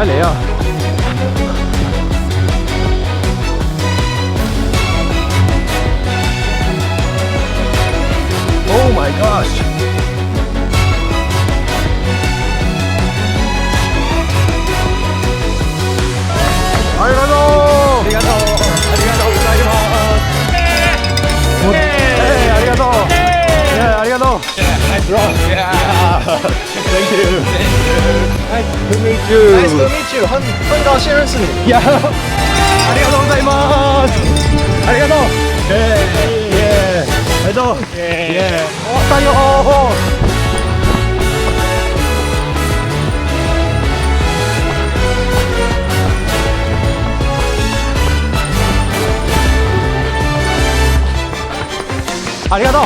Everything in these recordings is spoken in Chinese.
塞雷啊！ Oh my gosh! ありがとう！ありがとう！ありがとうございます！ありがとう！ありがとう！ Nice run! Yeah! Thank you! Nice to meet you! Nice to meet you! 很高兴认识你。Yeah! ありがとうございます！ありがとう！ありがとう！終わったよ！ ありがとう。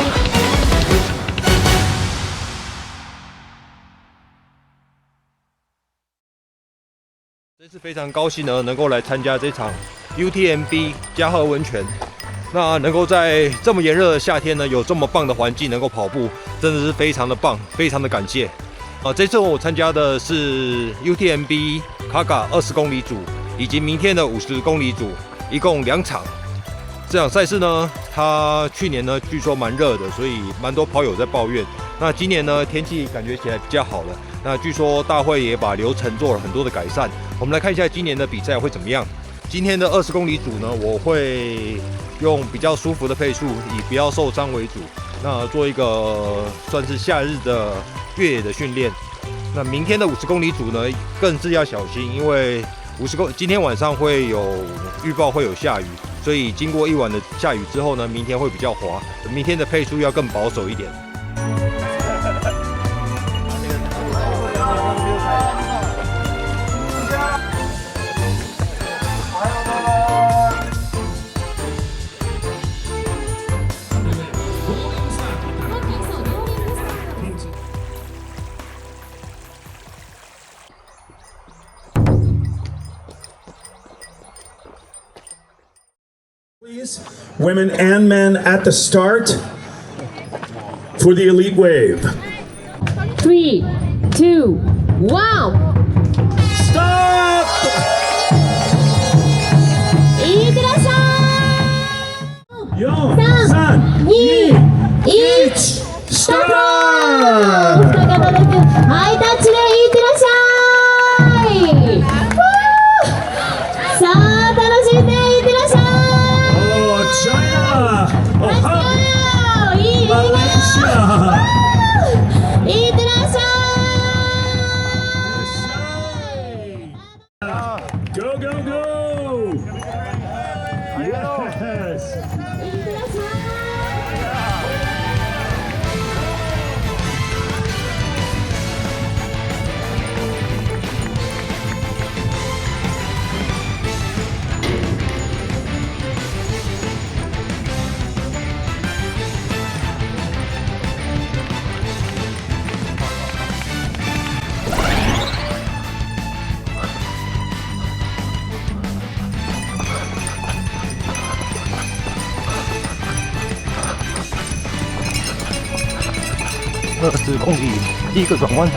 这次非常高兴呢，能够来参加这场 UTMB 加贺温泉。那能够在这么炎热的夏天呢，有这么棒的环境能够跑步，真的是非常的棒，非常的感谢。这次我参加的是 UTMB 卡卡20公里组，以及明天的50公里组，一共2场。 这场赛事呢，它去年呢据说蛮热的，所以蛮多跑友在抱怨。那今年呢，天气感觉起来比较好了。那据说大会也把流程做了很多的改善。我们来看一下今年的比赛会怎么样。今天的20公里组呢，我会用比较舒服的配速，以不要受伤为主。那做一个算是夏日的越野的训练。那明天的50公里组呢，更是要小心，因为今天晚上会有预报会有下雨。 所以经过一晚的下雨之后呢，明天会比较滑，明天的配速要更保守一点。Please, women and men at the start for the elite wave. 3, 2, 1. Stop! いってらっしゃい。 4, 3、2、1、スタート。お二方だけハイタッチでいってらっしゃい。さあ楽しんでいってらっしゃい。 China! Oh, いい Malaysia! いってらっしゃい。 Go, go, go! Yes! いってらっしゃい。 20公里，第一个转弯。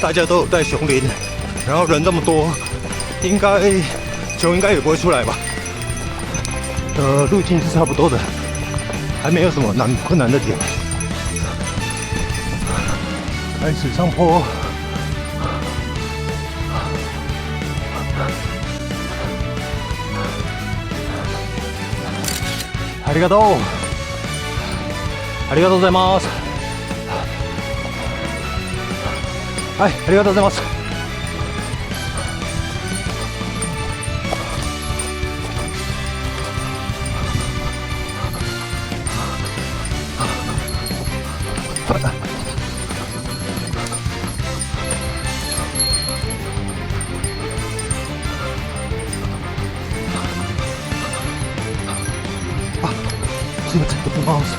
大家都有带熊铃，然后人这么多，应该熊应该也不会出来吧？路径是差不多的，还没有什么困难的点。开始上坡。 ありがとう。ありがとうございます。はい、ありがとうございます。すいません、止めます。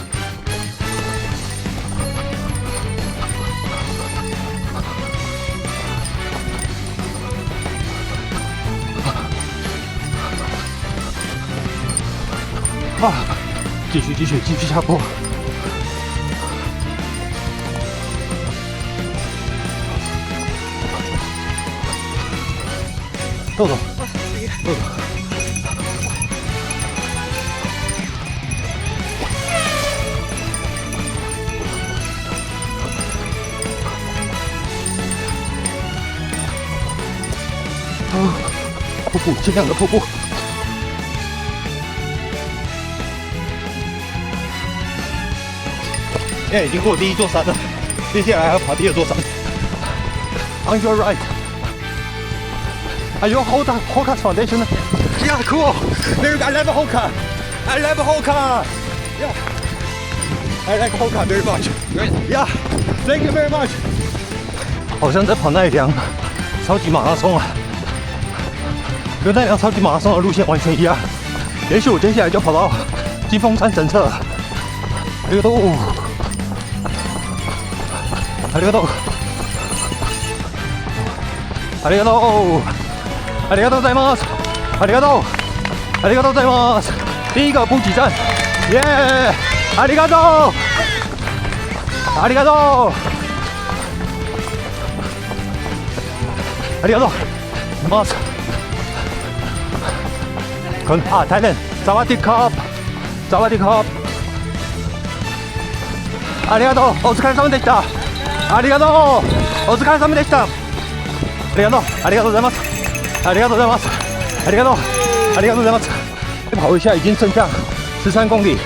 继续下坡。豆豆，豆豆。瀑布，清亮的瀑布。现在已经过第一座山了，接下来还要爬第二座山。On your right. Are you Hoka Foundation? Yeah, cool. Very, I love Hoka. I love Hoka. Yeah. I like Hoka very much. Yeah. Thank you very much. 好像在跑那一辆超级马拉松啊，跟那辆超级马拉松的路线完全一样。也许我接下来就跑到金峰山神社。ありがとう。ありがとう。ありがとう。ありがとうございます。ありがとう。ありがとうございます。第一个补给站，耶！ありがとう。ありがとう。ありがとうございます。台湾サワディカップ、サワディカップ。ありがとう。お疲れ様でした。ありがとう。お疲れ様でした。ありがとう。ありがとうございます。ありがとうございます。ありがとう。ありがとうございます。跑一下，已经剩下13公里，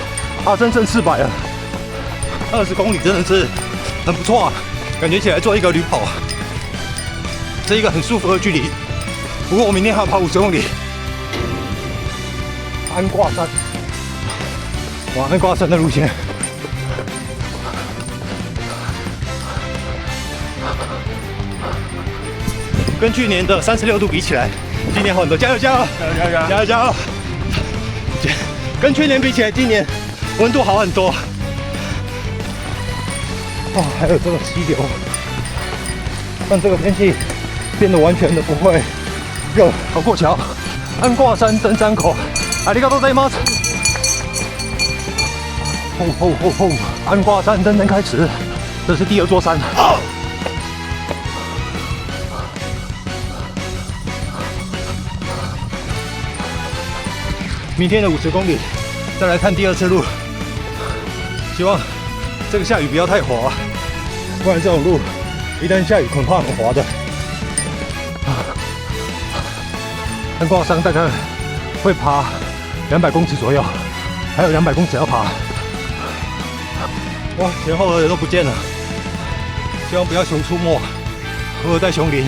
真剩400了。20公里真的是很不错啊，感觉起来做一个旅跑，是一个很舒服的距离。不过我明天还要跑50公里。安挂山，哇，安挂山的路线。跟去年的36度比起来，今年好很多，加油加油加油加油加油！跟去年比起来，今年温度好很多。哦，还有这个溪流，让这个天气变得完全的不会热。好，过桥，安挂山登山口，ありがとうございます。吼！安挂山登山开始，这是第二座山。明天的50公里，再来看第二次路。希望这个下雨不要太滑，不然这种路一旦下雨恐怕很滑的。安挂山大概会爬200公尺左右，还有200公尺要爬。哇，前后的人都不见了，希望不要熊出没，我有在熊林，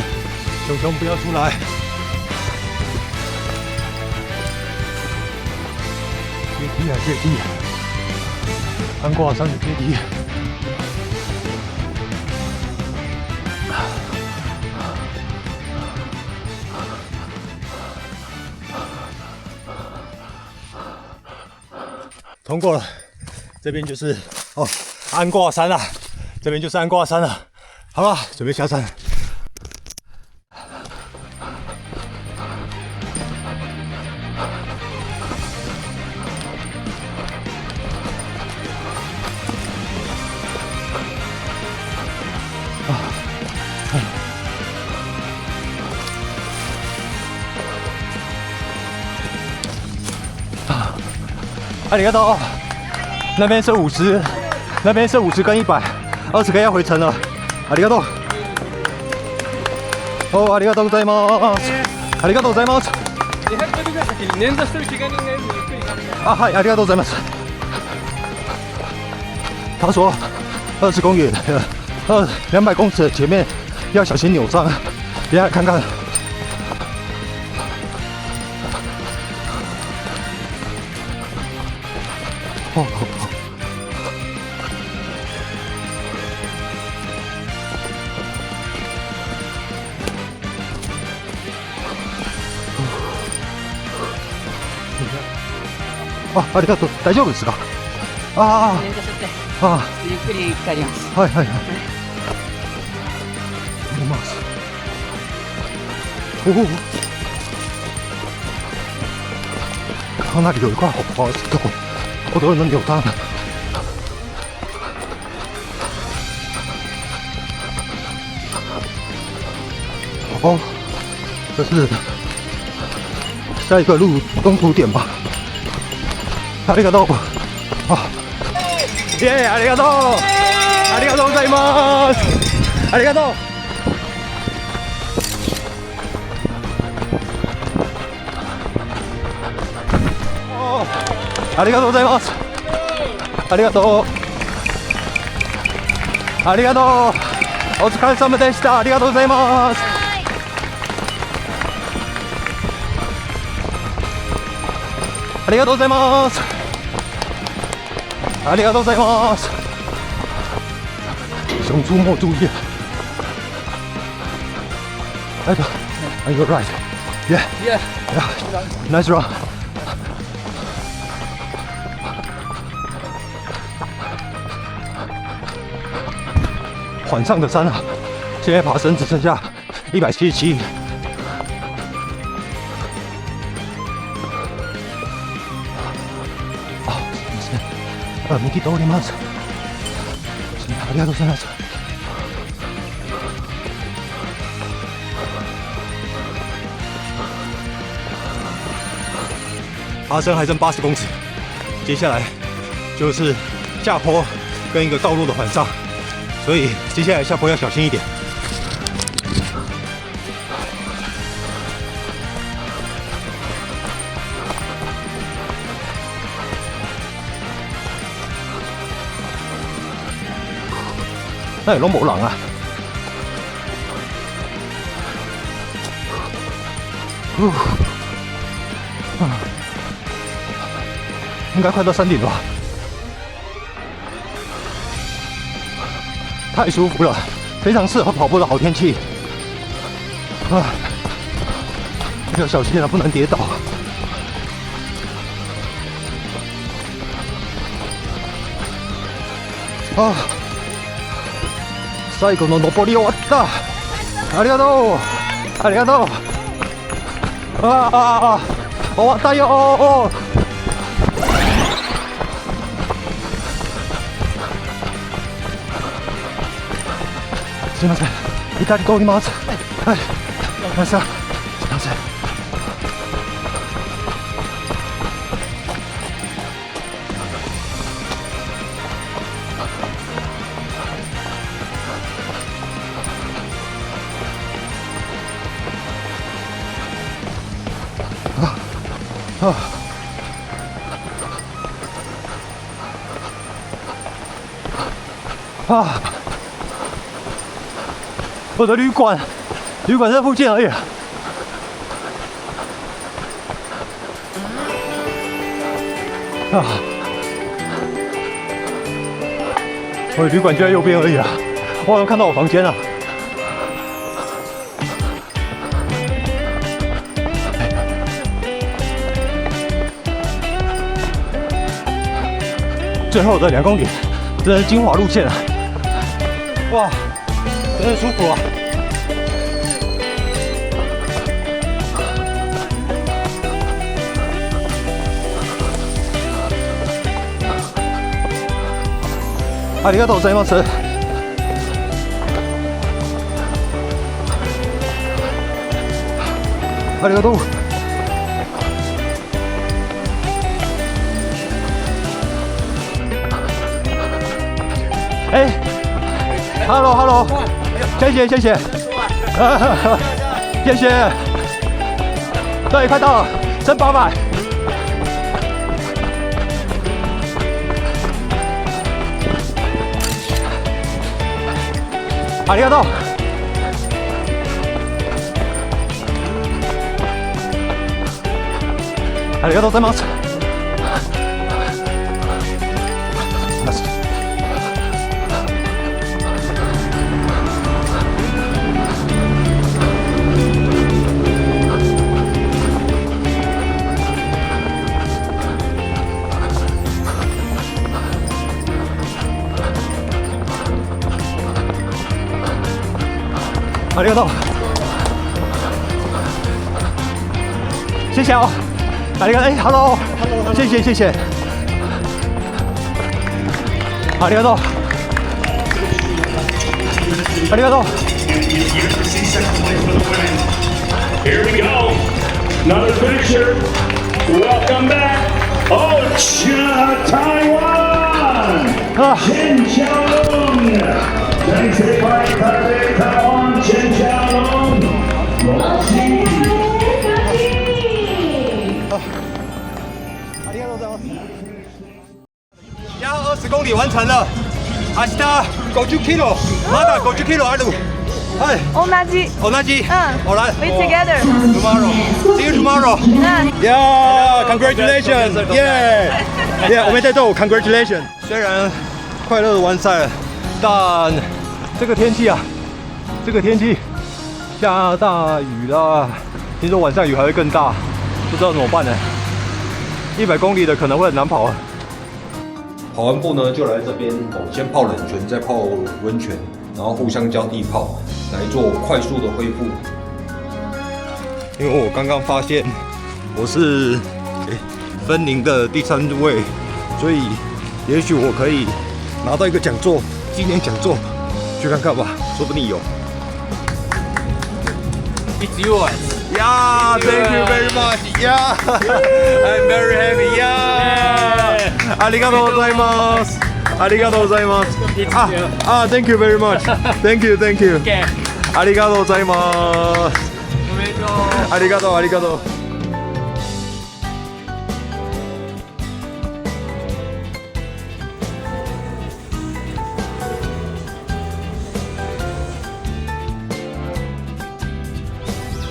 熊不要出来。阶梯啊，阶梯！安挂山的阶梯。通过了，这边就是安挂山了，这边就是安挂山了。好了，准备下山。ありがとう。那边是50，那边是50跟100，20个要回程了。ありがとう。哦，ありがとうございます。ありがとうございます。200メートル先に捻挫してる怪我人がいるのでゆっくり頑張って。はい、ありがとうございます。他说20公里，200公尺前面要小心扭伤，等下来看看。ありがとう。大丈夫ですか？ゆっくり帰ります。はい。見ます。かなり有一块红花石头，好多人都扭伤了。这是下一个中途点吧。ありがとう。あ、イエーイ、ありがとう。ありがとうございます。ありがとう。ありがとうございます。ありがとう。ありがとう。お疲れ様でした。ありがとうございます。ありがとうございます。ありがとうございます。熊出没注意。哎的 ，Are you right? Yeah. Yeah. Nice run. 晚上的山啊，现在爬升只剩下177。あ、すみません。右通ります。ありがとうございます。爬升还剩80公尺，接下来就是下坡跟一个道路的缓上。所以接下来下坡要小心一点。那也拢无人啊！应该快到山顶了吧？太舒服了，非常适合跑步的好天气。啊，要小心啊，不能跌倒。あ、最後の登り終わった。ありがとう。ありがとう。ああ、終わったよ。すいません、左通ります。はい、来ました。すいません。啊！我的旅馆在附近而已。啊！我的旅馆就在右边而已啊！我好像看到我房间了。最后的2公里真的是精华路线啊！哇，真的舒服啊！ありがとうございます。ありがとう。哎 ，Hello， 谢谢，谢谢，谢谢。对，快到了，剩800。ありがとう。ありがとうございます。ありがとう。谢谢哦。ありがとう。Hello。谢谢，谢谢。ありがとう。ありがとう。Here we go. Another finisher. Welcome back. Oh, Taiwan. Chen Xiaolong. 26 Taipei, Taiwan. Chen Xiaolong. 加20公里完成了。明日50 kilo，まだ50 kilo ある。はい。同じ。同じ。好来。We together. Tomorrow. See you tomorrow. Yeah, congratulations. Yeah. Yeah， 我们在这 congratulations。虽然快乐的完赛了，但这个天气啊，这个天气下大雨了，听说晚上雨还会更大，不知道怎么办呢？100公里的可能会很难跑啊。跑完步呢，就来这边先泡冷泉，再泡温泉，然后互相交替泡，来做快速的恢复。因为我刚刚发现我是分龄的第3位，所以也许我可以拿到一个讲座，纪念讲座，去看看吧，说不定有。It's yours. Yeah, thank you very much. Yeah, I'm very happy. Yeah, ありがとうございます。ありがとうございます。Thank you very much. Thank you, thank you. ありがとうございます。おめでとう。ありがとう、ありがとう。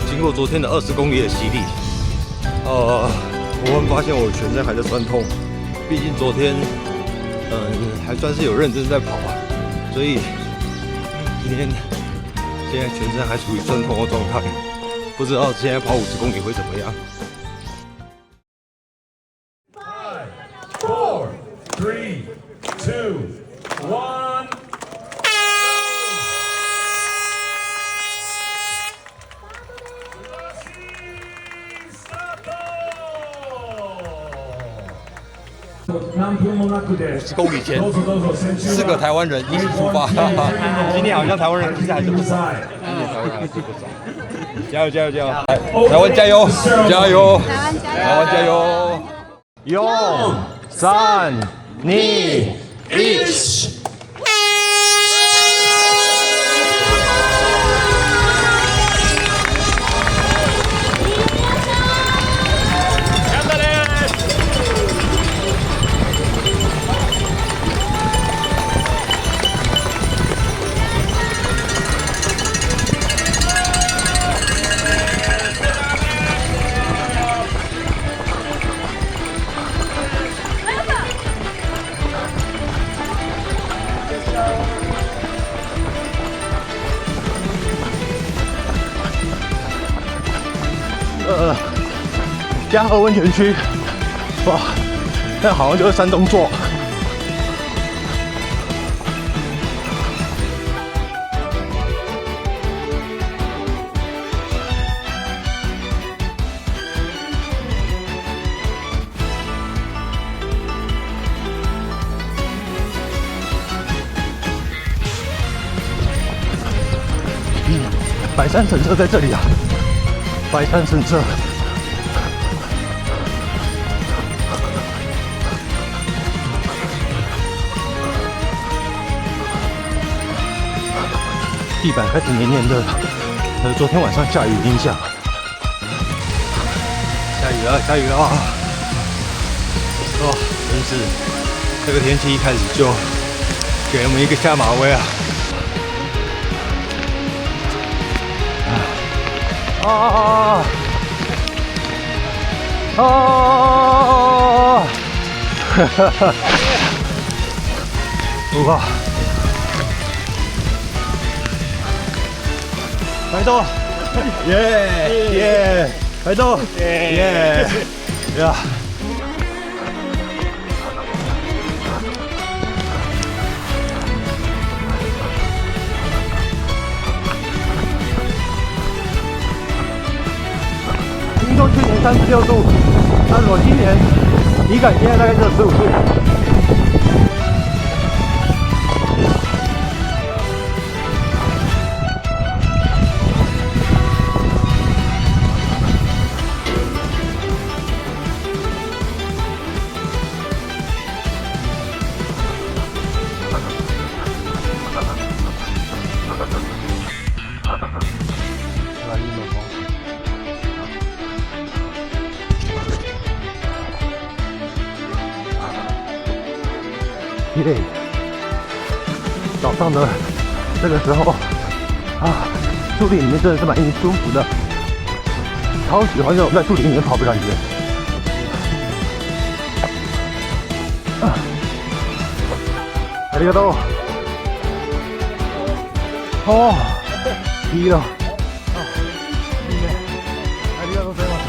经过昨天的20公里的洗礼，我们发现我全身还在酸痛，毕竟昨天，还算是有认真在跑啊，所以今天现在全身还处于酸痛的状态，不知道现在跑50公里会怎么样。5, 4, 3, 2, 1.50公里前，4个台湾人一起出发。今天好像台湾人其实还是不少，加油加油加油！台湾加油加油！台湾加油！4、3、2、1。嘉禾温泉区，哇，那好像就是山东座。白山神社在这里啊，白山神社。地板开始黏黏的，昨天晚上下雨影响。下雨了，下雨了！哦，真是这个天气一开始就给我们一个下马威啊！哇！白豆，耶！白豆，耶！呀！听说去年36度，但是我今年体感现在大概只有15度。累。早上的这个时候啊，树林里面真的是蛮舒服的，超喜欢这种在树林里面跑的感觉。ありがとう。哦，いいよ。いいね。ありがとうございます。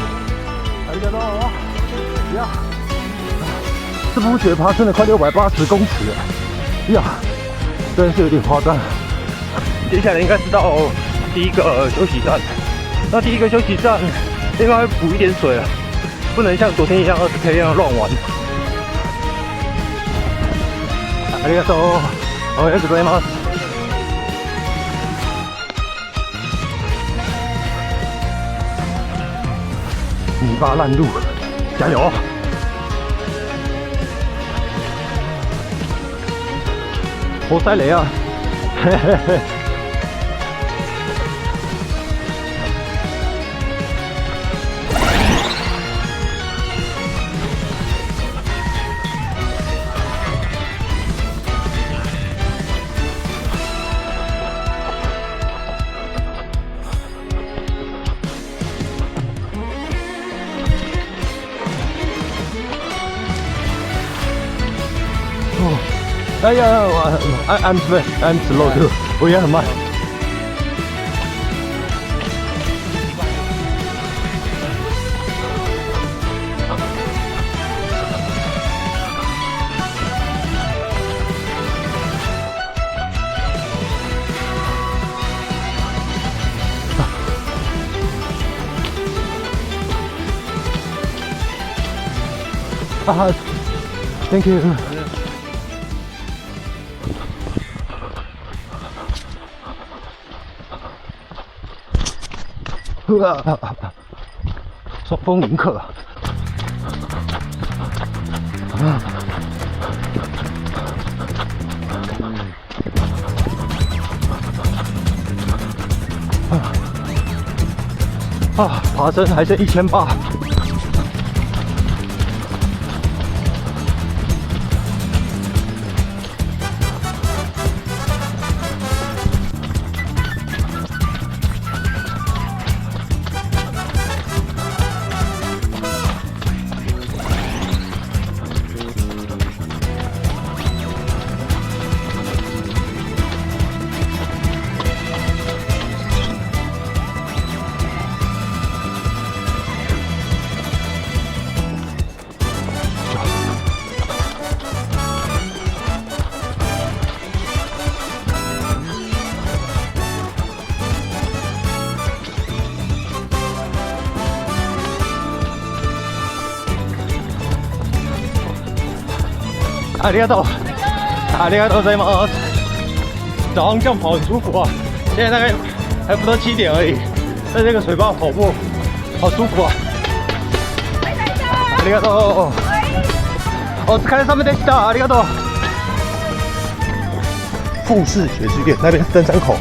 ありがとう。呀，这不觉爬升了快680公尺呀，真的是有点夸张。接下来应该是到第一个休息站，那第一个休息站应该会补一点水了，不能像昨天一样20K 一样乱玩。ありがとう。おはようございます。泥巴烂路，加油！好犀利啊！嘿嘿嘿。哎呀，I'm slow too， 我也很慢。啊 ，Thank you。双峰迎客爬升还剩1800。ありがとう，ありがとうございます。早上这样跑很舒服啊，现在大概还不到7点而已，在这个水坝跑步好舒服啊。ありがとう。お疲れ様でした。ありがとう。富士学士院那边是登山口，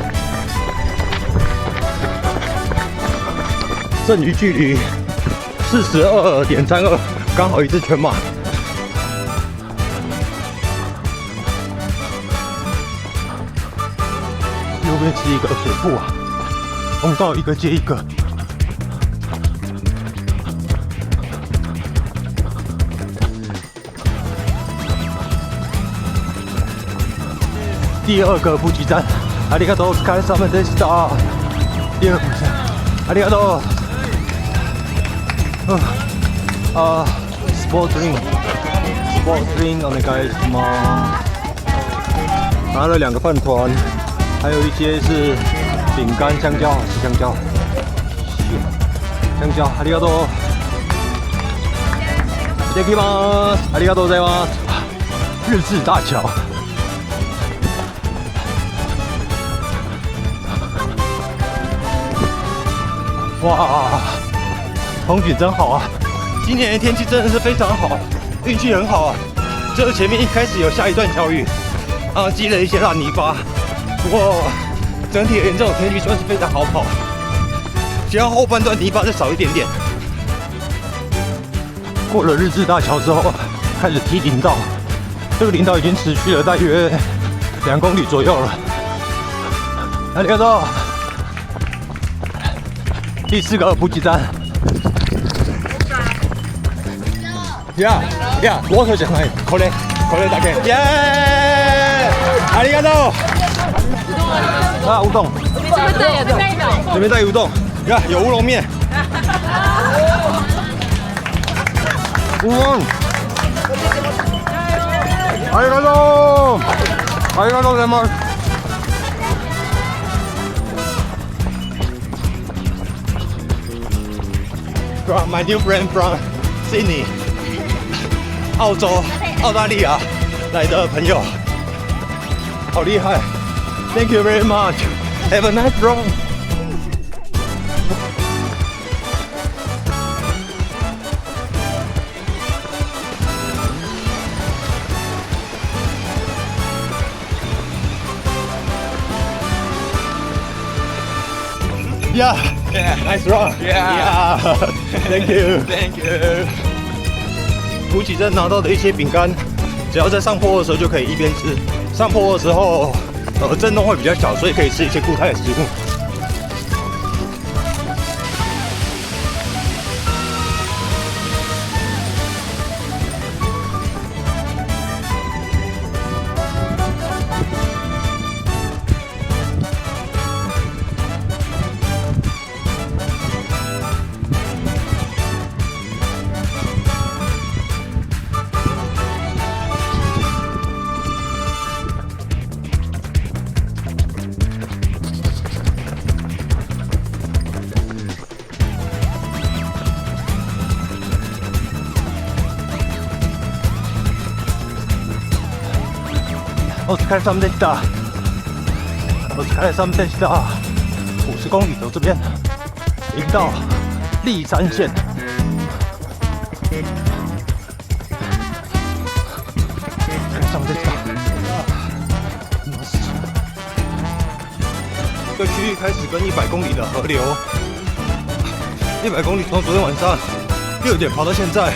剩余距离42.32，刚好一次全马。右边是一个水库啊，通道一个接一个。第二个补给站，ありがとう、お疲れ様でした。第二个补给站，ありがとう。スポーツリンお願いします。拿了2个饭团。还有一些是饼干、香蕉，是香蕉，香蕉，ありがとう。いただきます。ありがとうございます。日治大桥，哇，风景真好啊！今年的天气真的是非常好，运气很好啊。这前面一开始有下一段小雨，积了一些烂泥巴。不过整体而言，这种天气算是非常好跑，只要后半段泥巴再少一点点。过了日治大桥之后，开始梯顶道，这个领导已经持续了大约2公里左右了。ありがとう。第4个补给站。呀呀，waterじゃない。これだけ。耶！ありがとう。啊，乌冬。这边带乌冬。呀，有乌龙面。乌龙。ありがとう。ありがとうございます。From my new friend from Sydney， 澳大利亚来的朋友，好厉害 ！Thank you very much. Have a nice run. Yeah, nice run. Yeah, thank you. you。补给站拿到的一些饼干，只要在上坡的时候就可以一边吃。上坡的时候，震动会比较小，所以可以吃一些固态的食物。お疲れ様でした。お疲れ様でした。50公里由这边迎到立山县。お疲れ様でした。这个区域开始跟100公里的河流，100公里从昨天晚上6点跑到现在，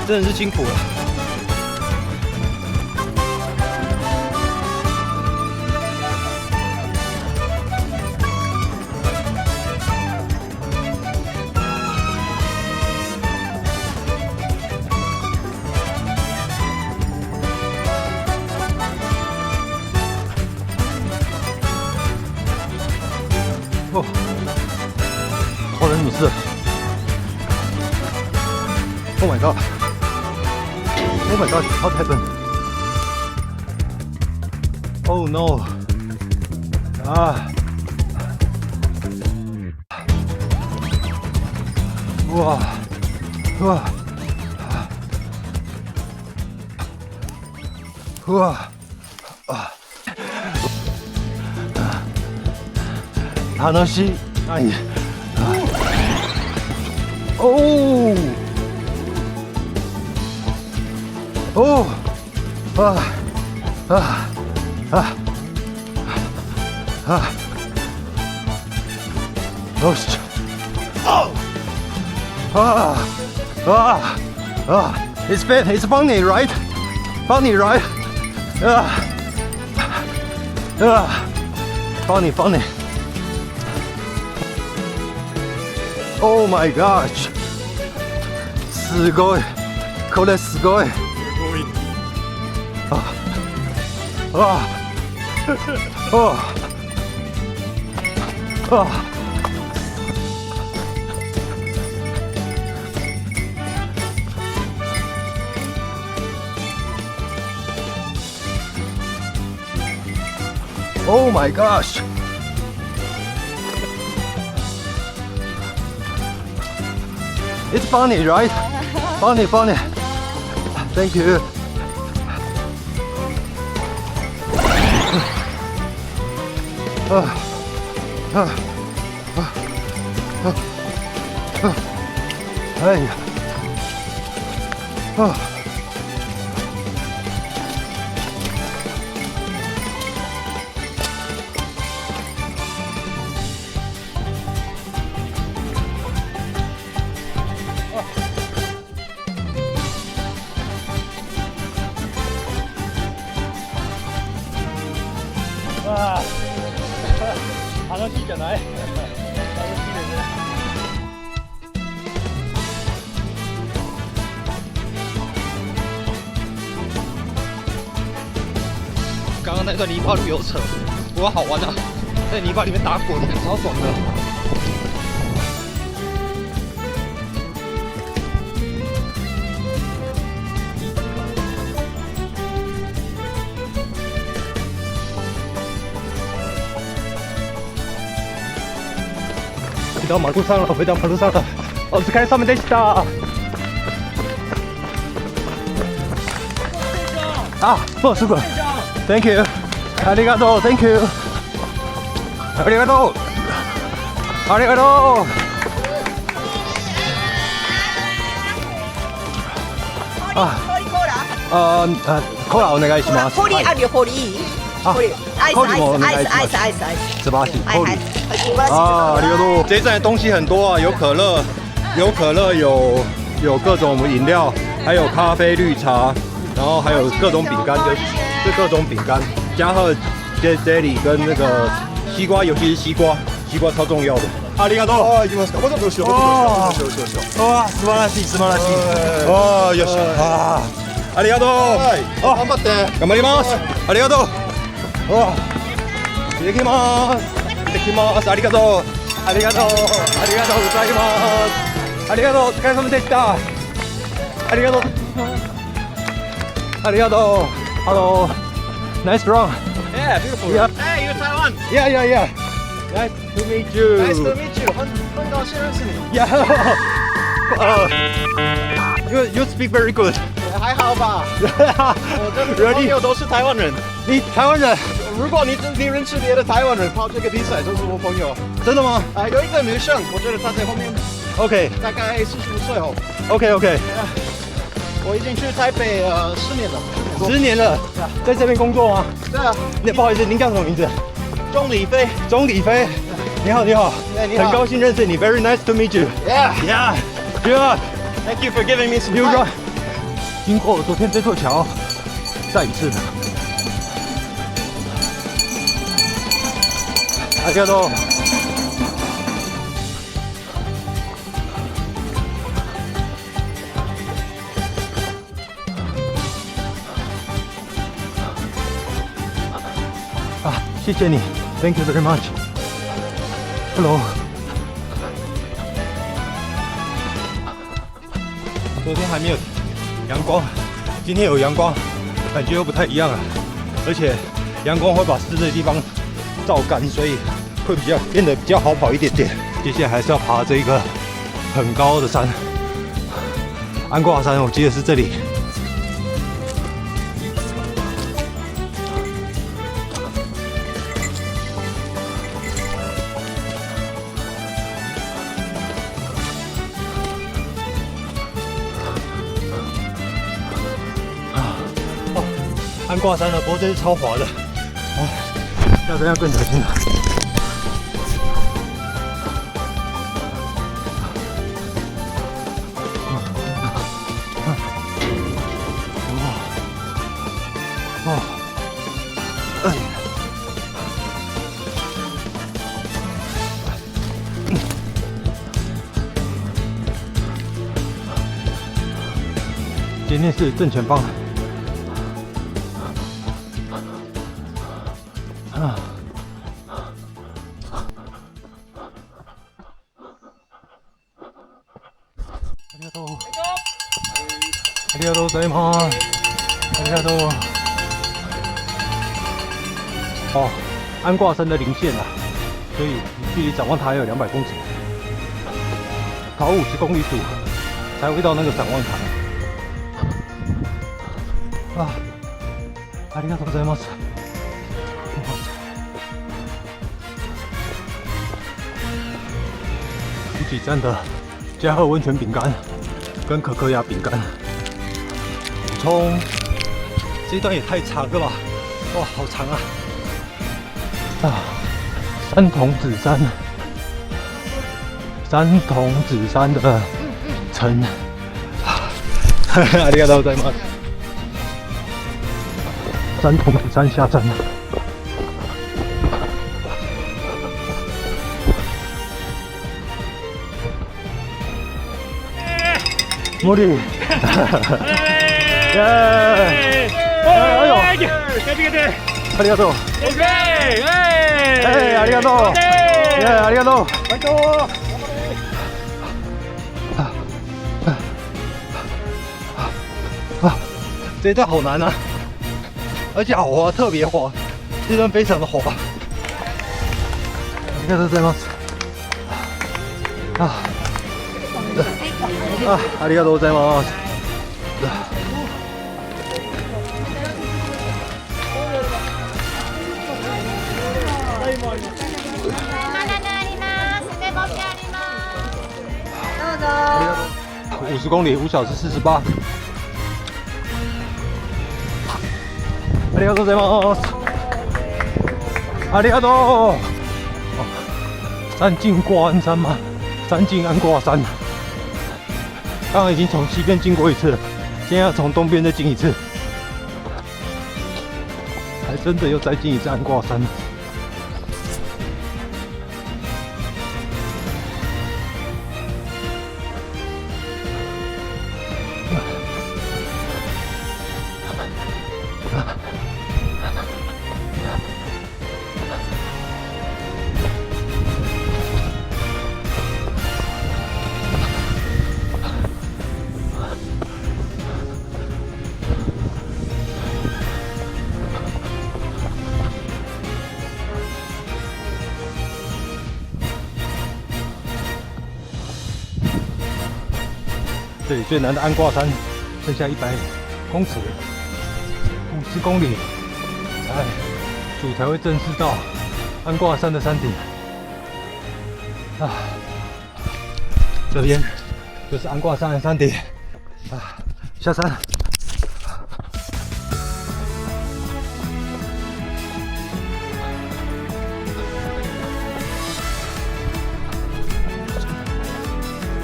真的是辛苦了。哦，发生什么事 ？Oh my god! Oh my god! What happened? Oh no! 啊！哇！哇！哇！啊！楽しい。はい。おお。おお。ああ。ああ。ああ。よし。ああ。ああ。It's bad. It's funny, right? Funny, right? ああ。ああ。Funny, funny. Oh my gosh! すごい。これすごい。ああ。ああ。あ。Oh my gosh! It's funny, right? Funny, funny. Thank you. Hey. 啊，楽しいじゃない？楽しいですね。刚刚那段泥巴路有扯，不过好玩啊，在泥巴里面打滚，超爽的。回到马路上了，回到马路上了。お疲れ様でした。啊，不，すごい。Thank you， ありがとう ，Thank you， ありがとう，ありがとう。あ、コーラお願いします。氷あるよ、氷いい？氷、アイス、氷もお願いします。アイス、アイス、アイス。素晴らしい。はいはい。素晴らしい。啊，ありがとう。这一站的东西很多啊，有可乐，有各种饮料，还有咖啡、绿茶，然后还有各种饼干，就各种饼干，加贺 jelly 跟那个西瓜，尤其是西瓜超重要的。ありがとう。あ、行きますか。もうちょっと後ろ。もうちょっと後ろ。わあ、素晴らしい素晴らしい。ああ、よし。ありがとう。はい。頑張って。頑張ります。ありがとう。できます。できます。ありがとう。ありがとう。ありがとうございます。ありがとう。お疲れ様でした。ありがとう。ありがとう。Nice run. Yeah, beautiful. Yeah. Hey, you're Taiwan. Yeah. Nice to meet you. Nice to meet you. 很高兴认识你。Yeah. You speak very good. 还好吧。我的朋友都是台湾人。你台湾人？如果你认识别的台湾人跑这个比赛，就是我朋友。真的吗？有一个女生，我觉得她在后面。OK， 大概45岁哦。OK。我已经去台北10年了。10年了，在这边工作吗？对啊。不好意思，您叫什么名字？钟李飞。钟李飞，你好。你好。很高兴认识你 ，Very nice to meet you. Yeah. Good. Thank you for giving me some You time. run. 经过昨天这座桥，再一次。ありがとう。啊，谢谢你 ，Thank you very much. Hello. 昨天还没有阳光，今天有阳光，感觉又不太一样了。而且阳光会把湿的地方照干，所以会变得比较好跑一点点。接下来还是要爬这一个很高的山，安挂山，我记得是这里。安挂山了，不过这是超滑的，下山要更小心了。今天是正前方。ありがとうございます。ありがとう。哦，安挂山的零线啊，所以距离展望塔还有200公尺，跑50公里组才会到那个展望塔。啊，ありがとうございます。补给站的加贺温泉饼干跟可可鸭饼干。补充，这一段也太长了吧！哇，好长啊！啊，三童子山的城。ありがとうございます。三童子山下站了。無理。哎呦！ありがとう。ありがとう。ありがとう。这一段好难啊，而且好滑，特别滑，这段非常的滑。ありがとうございます。ありがとうございます。50公里5小时48。ありがとうございます。ありがとう。三进过安山吗？三进安挂山。刚刚已经从西边经过一次了，现在要从东边再经一次，还真的又再经一次安挂山。这里最难的安挂山，剩下100公尺，50公里，主才会正式到安挂山的山顶。这边就是安挂山的山顶。下山。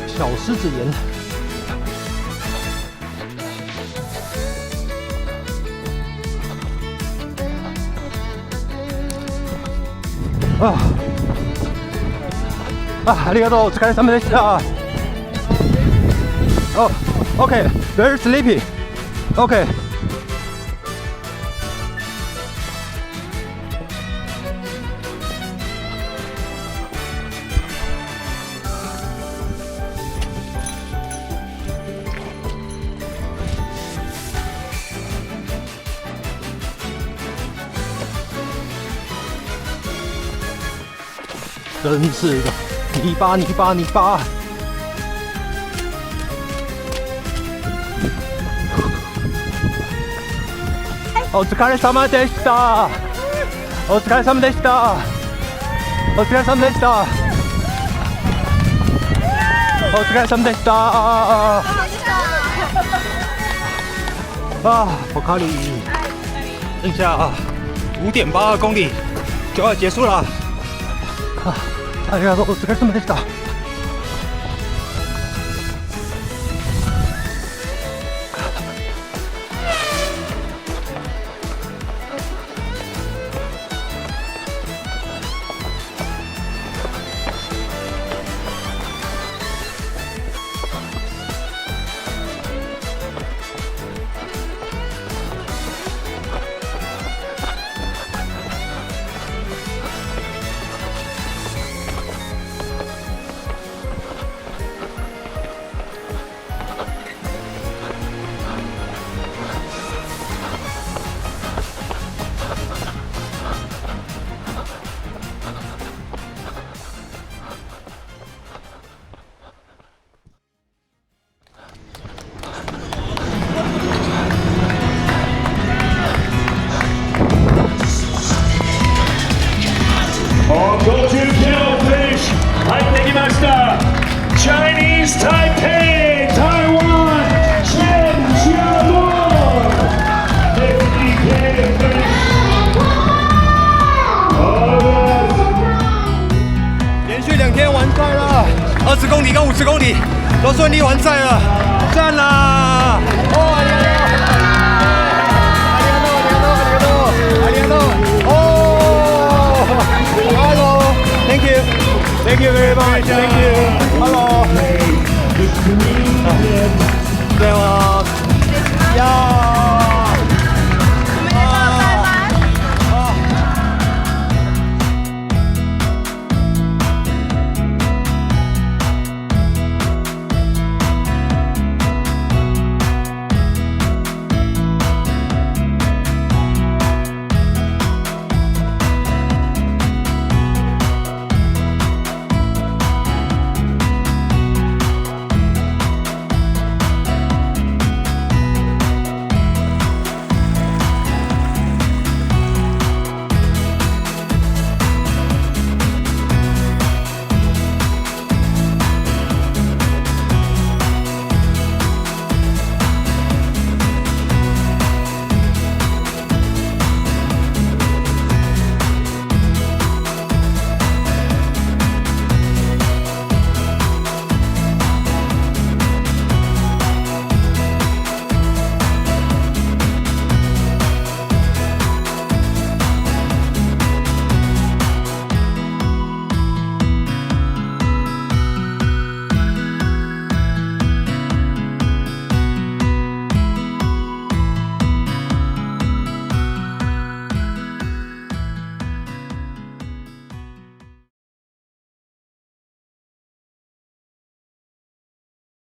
小狮子岩。ありがとう、お疲れ様でした。Oh, okay, very sleepy. Okay. 真是的，泥巴泥巴泥巴。お疲れ様でした。お疲れ様でした。お疲れ様でした。お疲れ様でした。不卡里，剩下5.82公里就要结束了。ありがとう、お疲れ様でした。Chinese Taipei, Taiwan, Chen Xiaolong, 50K finish. 连续2天完赛了，20公里跟50公里都顺利完赛了，赞啦！ありがとう。Hello, thank you very much, thank you.